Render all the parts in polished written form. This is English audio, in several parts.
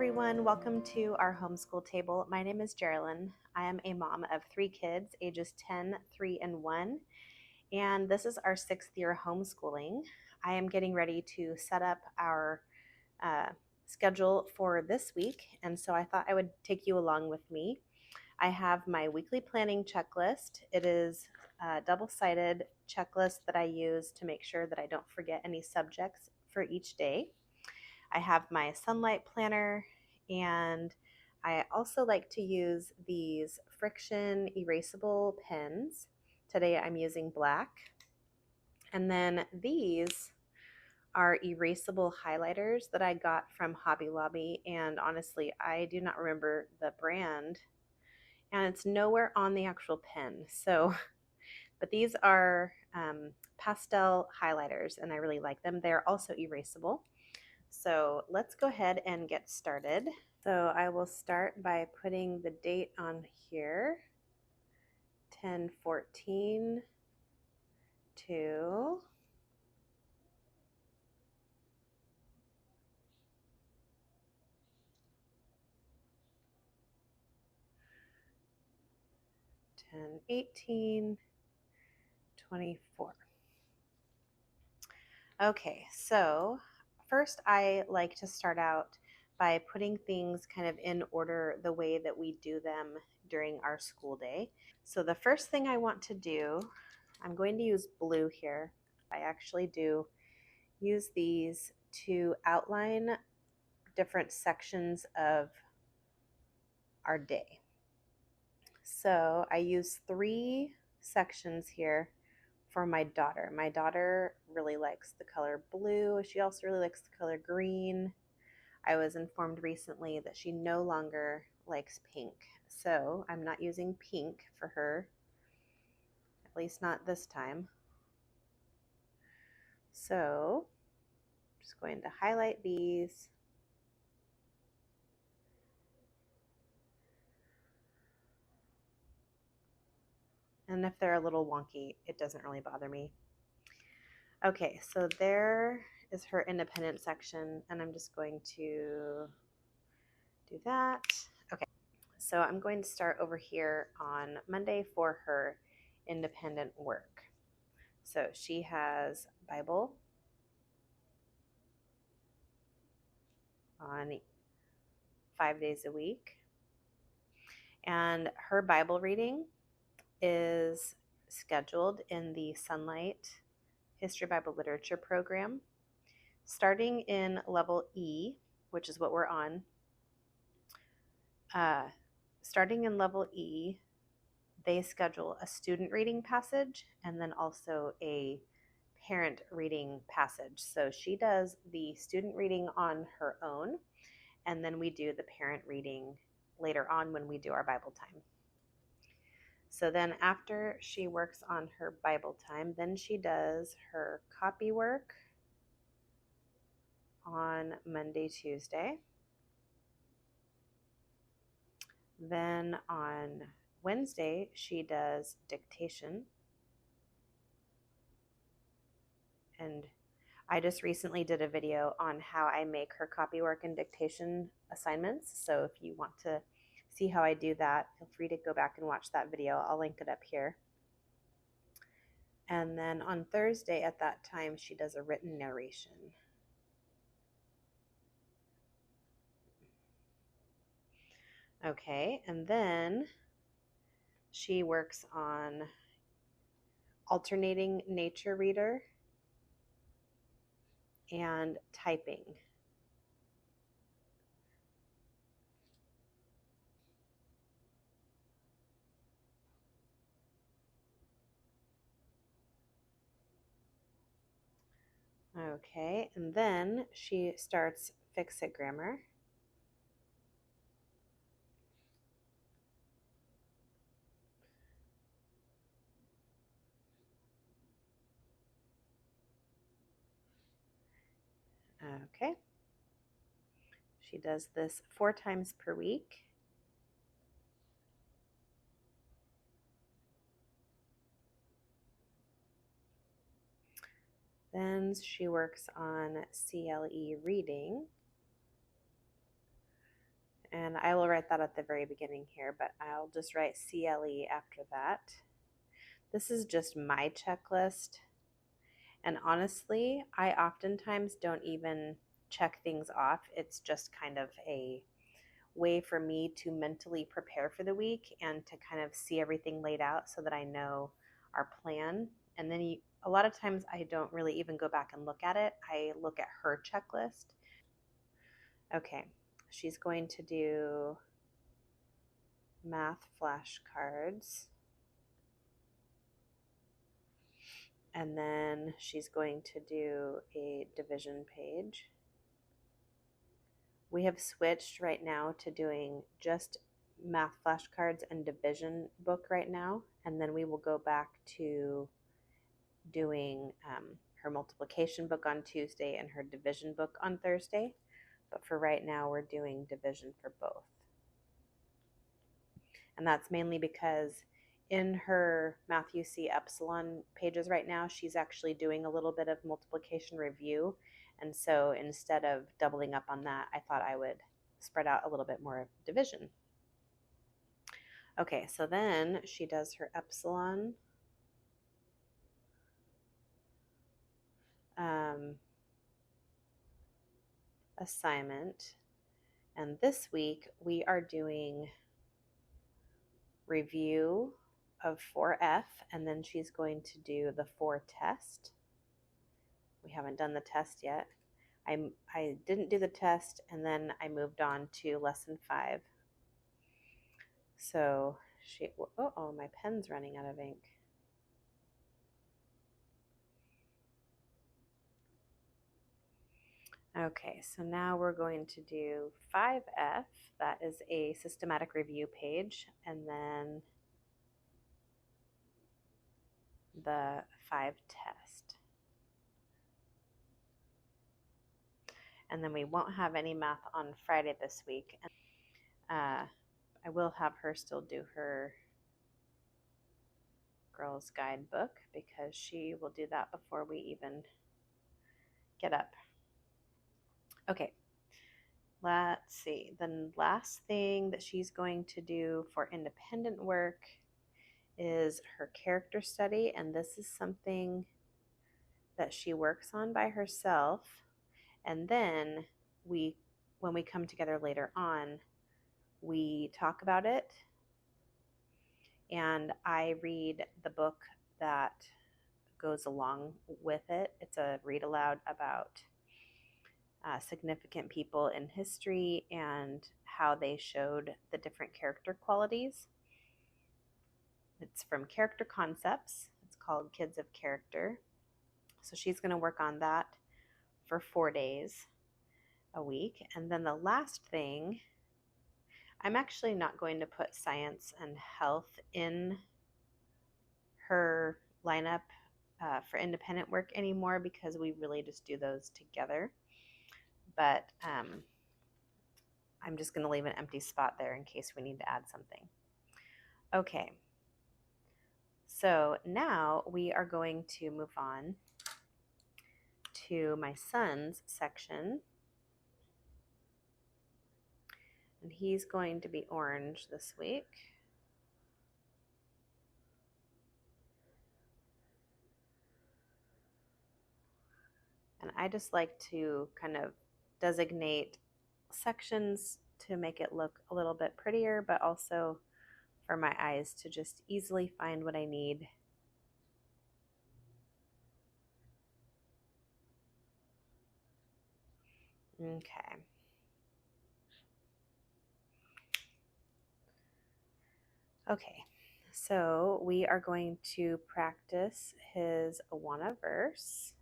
everyone, welcome to our homeschool table. My name is Jerilyn. I am a mom of 3 kids, ages 10, 3, and 1, and this is our 6th year homeschooling. I am getting ready to set up our schedule for this week, and so I thought I would take you along with me. I have my weekly planning checklist. It is a double-sided checklist that I use to make sure that I don't forget any subjects for each day. I have my sunlight planner, and I also like to use these friction erasable pens. Today I'm using black. And then these are erasable highlighters that I got from Hobby Lobby, and honestly, I do not remember the brand, and it's nowhere on the actual pen. But these are pastel highlighters, and I really like them. They're also erasable. So let's go ahead and get started. So I will start by putting the date on here, 10/14 to 10/18/24. Okay, so first I like to start out by putting things kind of in order the way that we do them during our school day. So the first thing I want to do, I'm going to use blue here. I actually do use these to outline different sections of our day. So I use 3 sections here for my daughter. My daughter really likes the color blue. She also really likes the color green. I was informed recently that she no longer likes pink. So I'm not using pink for her, at least not this time. So I'm just going to highlight these. And if they're a little wonky, it doesn't really bother me. Okay, so there is her independent section, and I'm just going to do that. Okay, so I'm going to start over here on Monday for her independent work. So she has Bible on 5 days a week, and her Bible reading is scheduled in the Sunlight History Bible Literature program, starting in level E, which is what we're on. Starting in level E, they schedule a student reading passage and then also a parent reading passage. So she does the student reading on her own, and then we do the parent reading later on when we do our Bible time. So then after she works on her Bible time, then she does her copy work on Monday, Tuesday. Then on Wednesday, she does dictation. And I just recently did a video on how I make her copy work and dictation assignments. So if you want to see how I do that, feel free to go back and watch that video. I'll link it up here. And then on Thursday at that time, she does a written narration. Okay, and then she works on alternating nature reader and typing. Okay, and then she starts Fix-It Grammar. Okay. She does this 4 times per week. Then she works on CLE reading. And I will write that at the very beginning here, but I'll just write CLE after that. This is just my checklist. And honestly, I oftentimes don't even check things off. It's just kind of a way for me to mentally prepare for the week and to kind of see everything laid out so that I know our plan. And then a lot of times I don't really even go back and look at it. I look at her checklist. Okay, she's going to do math flashcards. And then she's going to do a division page. We have switched right now to doing just math flashcards and division book right now. And then we will go back to doing her multiplication book on Tuesday and her division book on Thursday. But for right now, we're doing division for both. And that's mainly because in her Matthew C. Epsilon pages right now, she's actually doing a little bit of multiplication review. And so instead of doubling up on that, I thought I would spread out a little bit more of division. Okay, so then she does her Epsilon assignment. And this week we are doing review of 4F, and then she's going to do the 4 test. We haven't done the test yet. I didn't do the test, and then I moved on to lesson 5. So oh, my pen's running out of ink. Okay, so now we're going to do 5F. That is a systematic review page, and then the 5 test. And then we won't have any math on Friday this week. I will have her still do her girls' guidebook because she will do that before we even get up. Okay, let's see. The last thing that she's going to do for independent work is her character study, and this is something that she works on by herself. And then when we come together later on, we talk about it, and I read the book that goes along with it. It's a read aloud about significant people in history and how they showed the different character qualities. It's from Character Concepts. It's called Kids of Character. So she's going to work on that for 4 days a week. And then the last thing, I'm actually not going to put science and health in her lineup for independent work anymore because we really just do those together. But I'm just going to leave an empty spot there in case we need to add something. Okay, so now we are going to move on to my son's section. And he's going to be orange this week. And I just like to kind of designate sections to make it look a little bit prettier, but also for my eyes to just easily find what I need. Okay. Okay, so we are going to practice his Awana verse.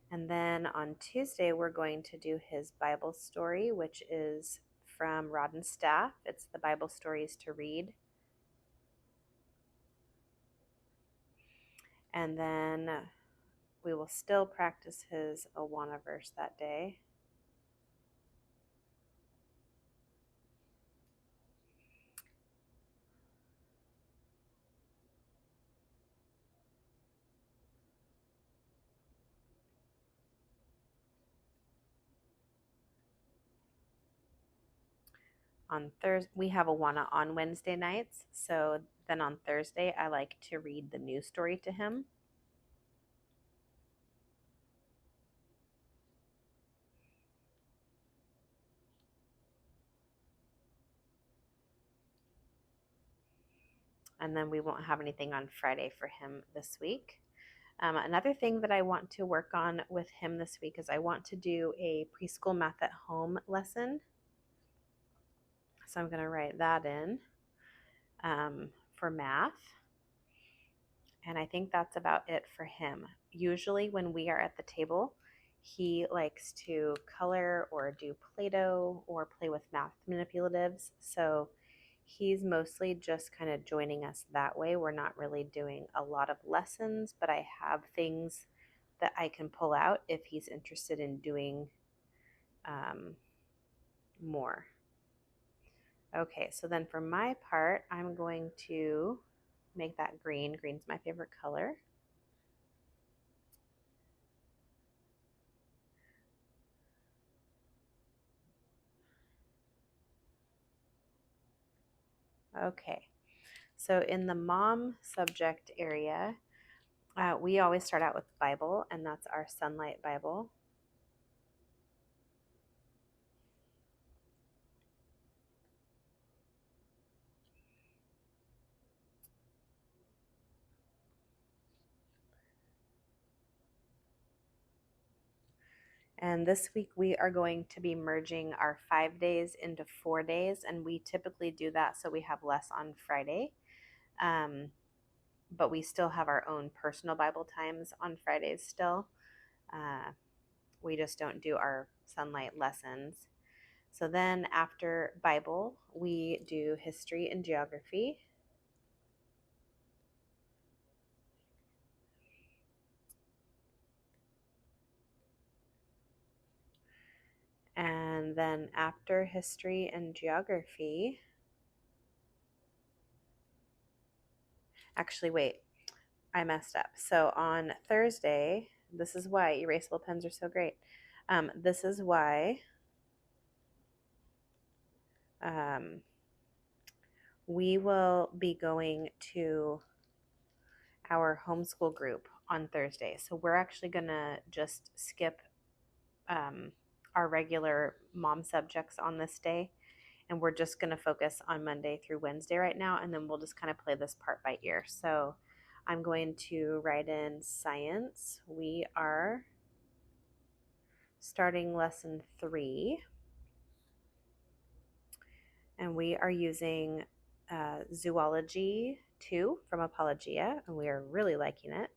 And then on Tuesday, we're going to do his Bible story, which is from Rod and Staff. It's the Bible stories to read. And then we will still practice his Awana verse that day. On Thursday, we have Awana on Wednesday nights. So then on Thursday, I like to read the news story to him. And then we won't have anything on Friday for him this week. Another thing that I want to work on with him this week is I want to do a preschool math at home lesson. So I'm going to write that in for math. And I think that's about it for him. Usually when we are at the table, he likes to color or do Play-Doh or play with math manipulatives. So he's mostly just kind of joining us that way. We're not really doing a lot of lessons, but I have things that I can pull out if he's interested in doing more. Okay, so then for my part, I'm going to make that green. Green's my favorite color. Okay, so in the mom subject area, we always start out with Bible, and that's our Sunlight Bible. And this week we are going to be merging our 5 days into 4 days, and we typically do that so we have less on Friday. But we still have our own personal Bible times on Fridays still. We just don't do our Sunlight lessons. So then after Bible, we do history and geography. And then after history and geography, actually, wait, I messed up. So on Thursday, this is why erasable pens are so great. This is why we will be going to our homeschool group on Thursday. So we're actually going to just skip our regular mom subjects on this day. And we're just going to focus on Monday through Wednesday right now. And then we'll just kind of play this part by ear. So I'm going to write in science. We are starting lesson 3. And we are using zoology 2 from Apologia. And we are really liking it.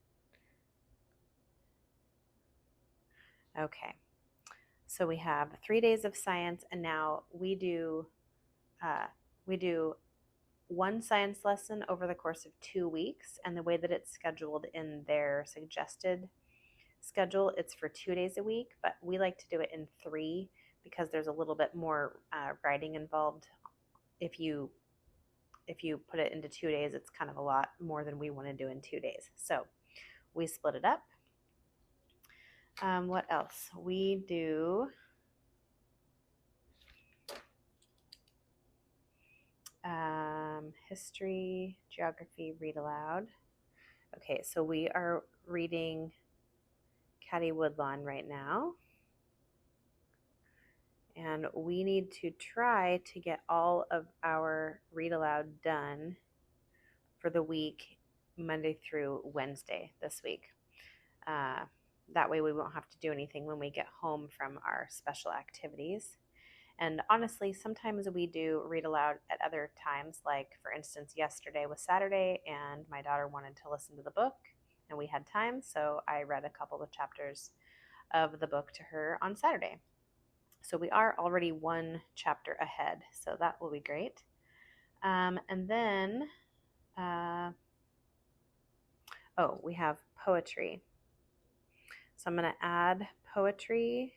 Okay. So we have 3 days of science, and now we do one science lesson over the course of 2 weeks, and the way that it's scheduled in their suggested schedule, it's for 2 days a week, but we like to do it in 3 because there's a little bit more writing involved. If you put it into 2 days, it's kind of a lot more than we want to do in 2 days. So we split it up. What else? We do history, geography, read aloud. Okay, so we are reading Caddy Woodlawn right now. And we need to try to get all of our read aloud done for the week, Monday through Wednesday this week. That way we won't have to do anything when we get home from our special activities. And honestly, sometimes we do read aloud at other times, like for instance, yesterday was Saturday and my daughter wanted to listen to the book and we had time, so I read a couple of chapters of the book to her on Saturday. So we are already 1 chapter ahead, so that will be great. And then, we have poetry. So I'm going to add poetry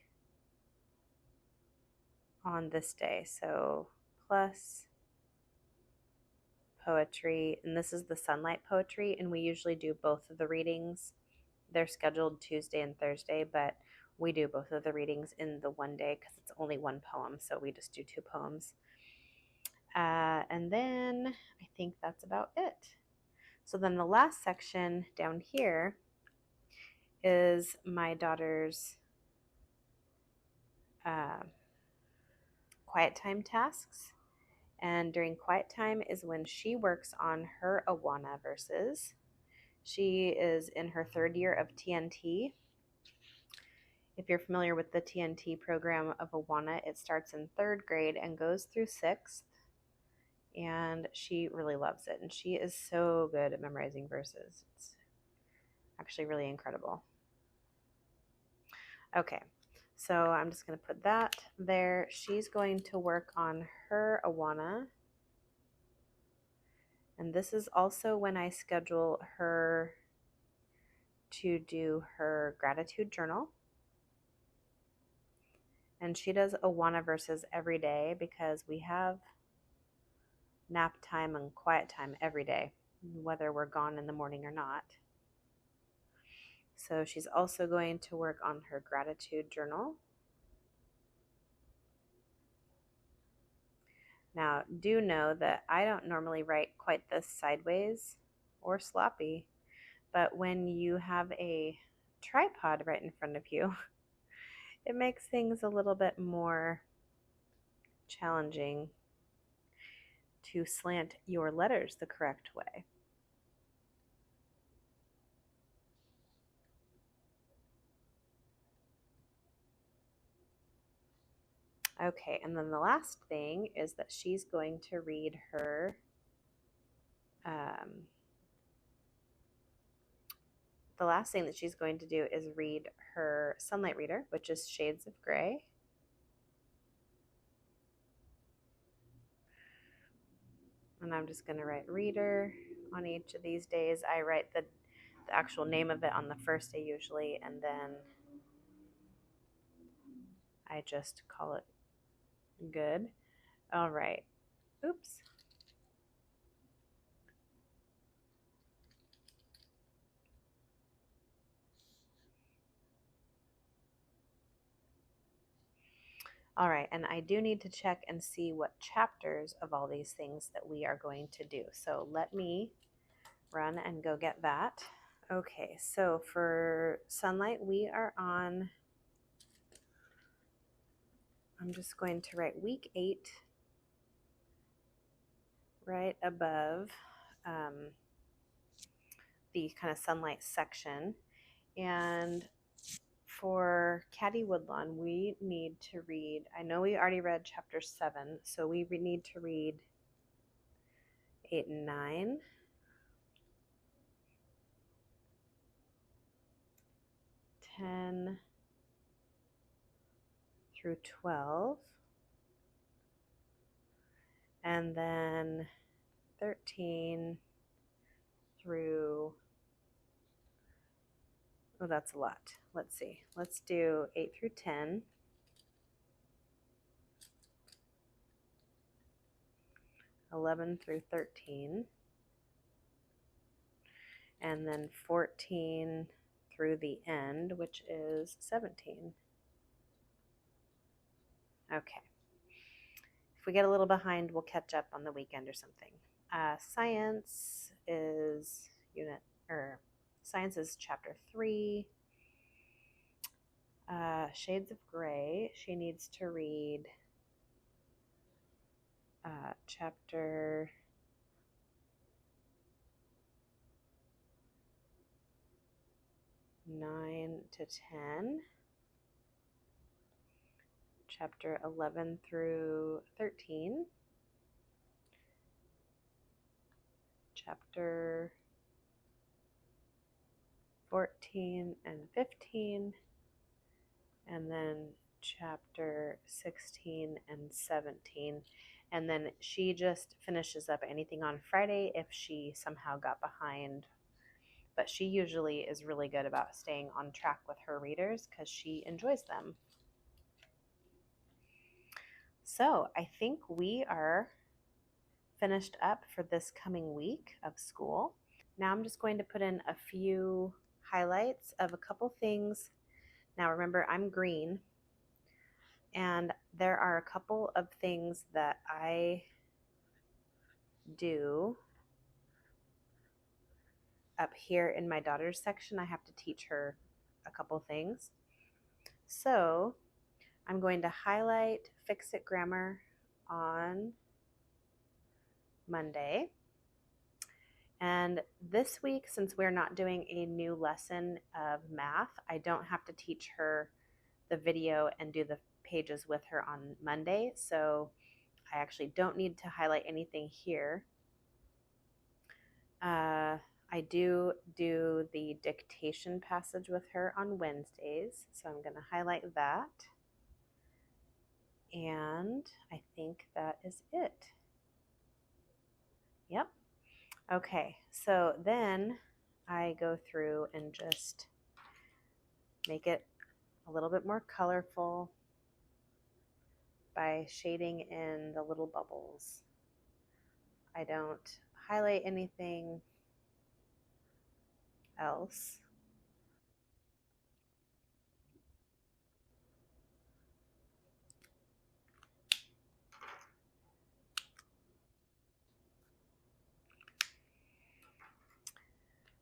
on this day. So plus poetry, and this is the Sunlight poetry, and we usually do both of the readings. They're scheduled Tuesday and Thursday, but we do both of the readings in the one day because it's only 1 poem, so we just do 2 poems. And then I think that's about it. So then the last section down here is my daughter's quiet time tasks. And during quiet time is when she works on her Awana verses. She is in her third year of TNT. If you're familiar with the TNT program of Awana, it starts in third grade and goes through sixth. And she really loves it. And she is so good at memorizing verses. It's actually really incredible. Okay, so I'm just going to put that there. She's going to work on her Awana. And this is also when I schedule her to do her gratitude journal. And she does Awana verses every day because we have nap time and quiet time every day, whether we're gone in the morning or not. So she's also going to work on her gratitude journal. Now, do know that I don't normally write quite this sideways or sloppy, but when you have a tripod right in front of you, it makes things a little bit more challenging to slant your letters the correct way. Okay, and then the last thing is that she's going to read her the last thing that she's going to do is read her Sunlight Reader, which is Shades of Gray. And I'm just going to write reader on each of these days. I write the actual name of it on the first day usually, and then I just call it good. All right. Oops. All right, and I do need to check and see what chapters of all these things that we are going to do. So let me run and go get that. Okay, so for Sunlight, we are on, I'm just going to write week 8 right above the kind of Sunlight section. And for Caddy Woodlawn, we need to read, I know we already read chapter 7, so we need to read 8 and 9. 10 through 12, and then 13 through, oh, that's a lot. Let's see. Let's do 8 through 10. 11 through 13, and then 14 through the end, which is 17. Okay. If we get a little behind, we'll catch up on the weekend or something. Science is Science is chapter 3. Shades of Gray, she needs to read chapter 9 to 10, chapter 11 through 13, chapter 14 and 15, and then chapter 16 and 17. And then she just finishes up anything on Friday if she somehow got behind. But she usually is really good about staying on track with her readers because she enjoys them. So I think we are finished up for this coming week of school. Now I'm just going to put in a few highlights of a couple things. Now remember, I'm green, and there are a couple of things that I do up here in my daughter's section. I have to teach her a couple things. So I'm going to highlight Fix It Grammar on Monday. And this week, since we're not doing a new lesson of math, I don't have to teach her the video and do the pages with her on Monday. So I actually don't need to highlight anything here. I do the dictation passage with her on Wednesdays, so I'm going to highlight that. And I think that is it. Yep. Okay, so then I go through and just make it a little bit more colorful by shading in the little bubbles. I don't highlight anything else.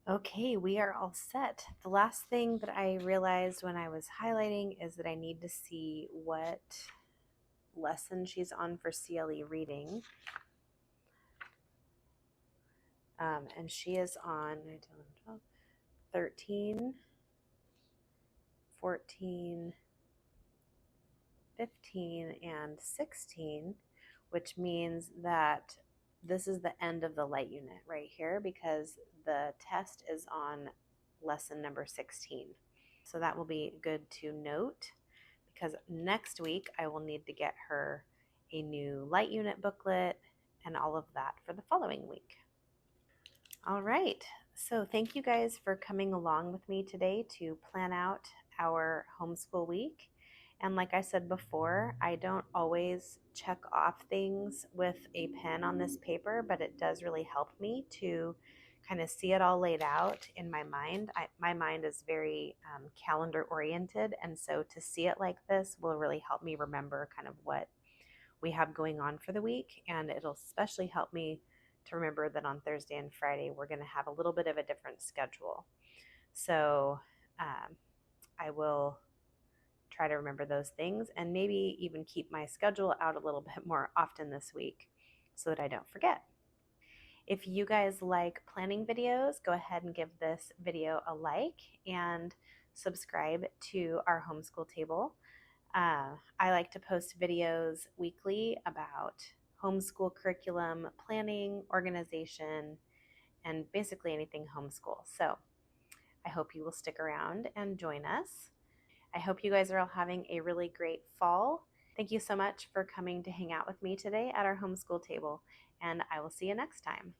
Okay, we are all set. The last thing that I realized when I was highlighting is that I need to see what lesson she's on for CLE reading. And she is on 13, 14, 15, and 16, which means that this is the end of the light unit right here because the test is on lesson number 16. So that will be good to note because next week I will need to get her a new light unit booklet and all of that for the following week. All right, so thank you guys for coming along with me today to plan out our homeschool week. And like I said before, I don't always check off things with a pen on this paper, but it does really help me to kind of see it all laid out in my mind. My mind is very calendar oriented, and so to see it like this will really help me remember kind of what we have going on for the week, and it'll especially help me to remember that on Thursday and Friday we're going to have a little bit of a different schedule. So I will try to remember those things and maybe even keep my schedule out a little bit more often this week so that I don't forget. If you guys like planning videos, go ahead and give this video a like and subscribe to our homeschool table. I like to post videos weekly about homeschool curriculum, planning, organization, and basically anything homeschool. So I hope you will stick around and join us. I hope you guys are all having a really great fall. Thank you so much for coming to hang out with me today at our homeschool table, and I will see you next time.